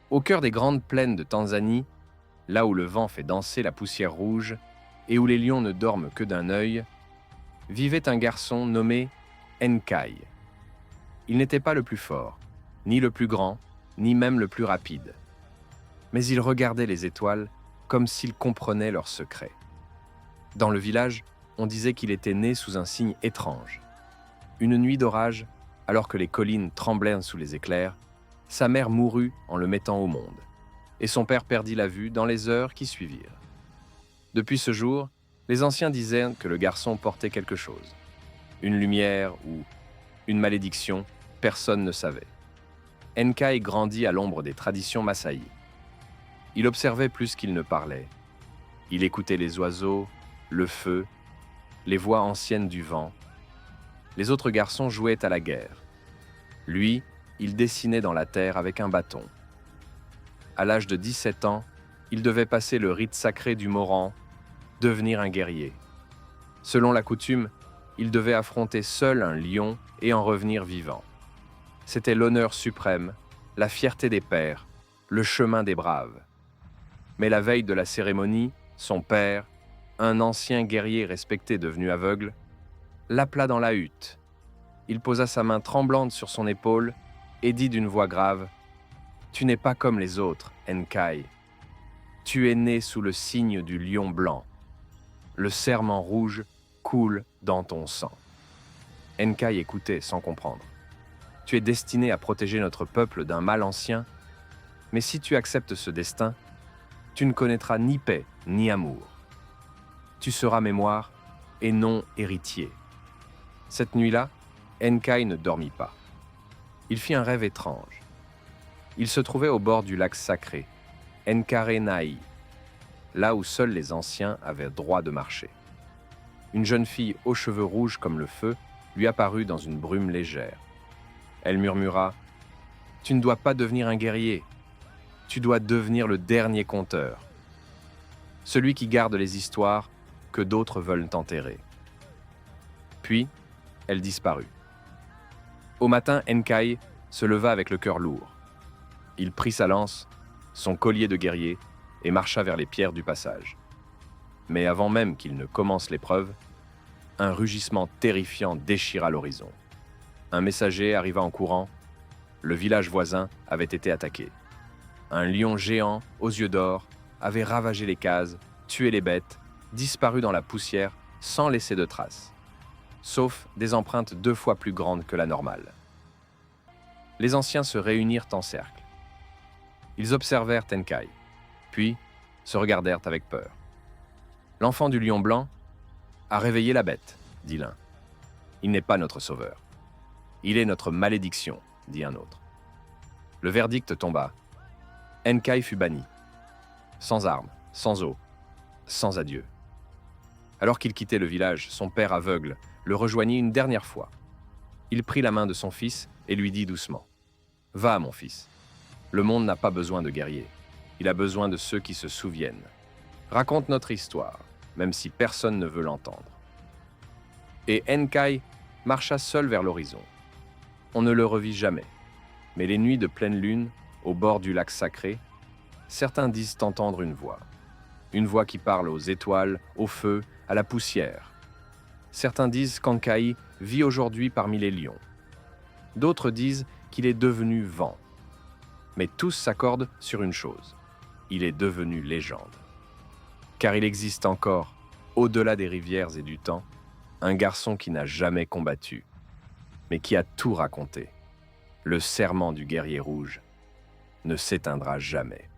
Au cœur des grandes plaines de Tanzanie, là où le vent fait danser la poussière rouge et où les lions ne dorment que d'un œil, vivait un garçon nommé Enkai. Il n'était pas le plus fort, ni le plus grand, ni même le plus rapide. Mais il regardait les étoiles comme s'il comprenait leurs secrets. Dans le village, on disait qu'il était né sous un signe étrange. Une nuit d'orage, alors que les collines tremblèrent sous les éclairs, sa mère mourut en le mettant au monde, et son père perdit la vue dans les heures qui suivirent. Depuis ce jour, les anciens disaient que le garçon portait quelque chose. Une lumière ou une malédiction, personne ne savait. Enkai grandit à l'ombre des traditions Masaï. Il observait plus qu'il ne parlait. Il écoutait les oiseaux, le feu, les voix anciennes du vent. Les autres garçons jouaient à la guerre. Lui, il dessinait dans la terre avec un bâton. À l'âge de 17 ans, il devait passer le rite sacré du Moran, devenir un guerrier. Selon la coutume, il devait affronter seul un lion et en revenir vivant. C'était l'honneur suprême, la fierté des pères, le chemin des braves. Mais la veille de la cérémonie, son père, un ancien guerrier respecté devenu aveugle, l'appela dans la hutte. Il posa sa main tremblante sur son épaule et dit d'une voix grave : « Tu n'es pas comme les autres, Enkai. Tu es né sous le signe du lion blanc. Le serment rouge coule dans ton sang. » Enkai écoutait sans comprendre. « Tu es destiné à protéger notre peuple d'un mal ancien, mais si tu acceptes ce destin, tu ne connaîtras ni paix ni amour. Tu seras mémoire et non héritier. » Cette nuit-là, Enkai ne dormit pas. Il fit un rêve étrange. Il se trouvait au bord du lac sacré, Nkarenai, là où seuls les anciens avaient droit de marcher. Une jeune fille aux cheveux rouges comme le feu lui apparut dans une brume légère. Elle murmura : « Tu ne dois pas devenir un guerrier. Tu dois devenir le dernier conteur. Celui qui garde les histoires que d'autres veulent enterrer. » Puis, elle disparut. Au matin, Enkai se leva avec le cœur lourd. Il prit sa lance, son collier de guerrier, et marcha vers les pierres du passage. Mais avant même qu'il ne commence l'épreuve, un rugissement terrifiant déchira l'horizon. Un messager arriva en courant. Le village voisin avait été attaqué. Un lion géant, aux yeux d'or, avait ravagé les cases, tué les bêtes, disparu dans la poussière sans laisser de traces, sauf des empreintes 2 fois plus grandes que la normale. Les anciens se réunirent en cercle. Ils observèrent Enkai, puis se regardèrent avec peur. « L'enfant du lion blanc a réveillé la bête, » dit l'un. « Il n'est pas notre sauveur. Il est notre malédiction, » dit un autre. Le verdict tomba. Enkai fut banni, sans armes, sans eau, sans adieu. Alors qu'il quittait le village, son père aveugle le rejoignit une dernière fois. Il prit la main de son fils et lui dit doucement : « Va, mon fils. Le monde n'a pas besoin de guerriers. Il a besoin de ceux qui se souviennent. Raconte notre histoire, même si personne ne veut l'entendre. » Et Enkai marcha seul vers l'horizon. On ne le revit jamais. Mais les nuits de pleine lune, au bord du lac sacré, certains disent entendre une voix. Une voix qui parle aux étoiles, au feu, à la poussière. Certains disent qu'Enkai vit aujourd'hui parmi les lions. D'autres disent qu'il est devenu vent. Mais tous s'accordent sur une chose : il est devenu légende. Car il existe encore, au-delà des rivières et du temps, un garçon qui n'a jamais combattu, mais qui a tout raconté. Le serment du guerrier rouge ne s'éteindra jamais.